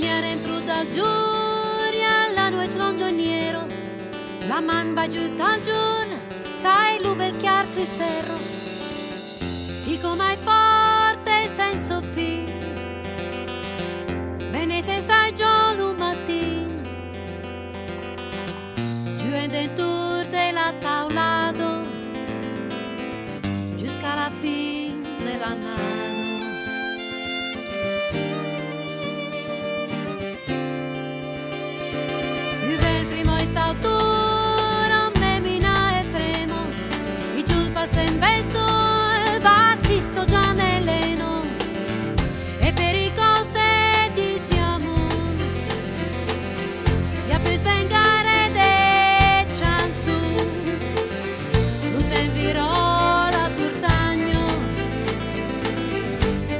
viene brutta al giorno, la noce longioniero, la man va giusto al giorno, sai lu bel chiar su sterro, e come è forte senza fine, venne senza giorno mattino, giù e dentro la taulato, giù alla fine della mano. Stautoro, memina e fremo, i giulpa se investo e battisto già nell'eno, e per i coste di siamo, e a più svengare de cianzu, l'uten virola turtagno,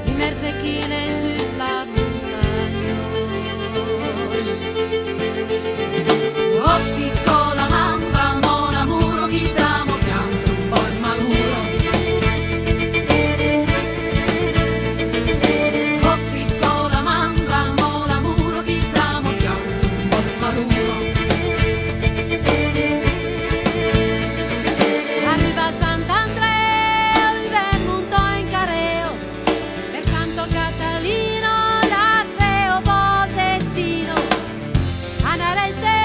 immerse chile su sla piccola mandra, mona muro, chi damo pianto un po' il maluro. Oh piccola mandra, mona muro, chi damo pianto un po' il maluro. Arriva a Sant'Andrea, il monto in careo, per Santo Catalino, la seo voltesino, Anarese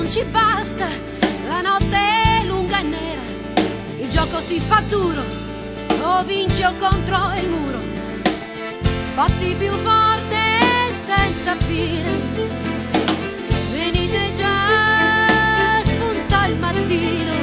ci basta, la notte è lunga e nera, il gioco si fa duro, o vinci o contro il muro, batti più forte senza fine, venite già, spunta il mattino.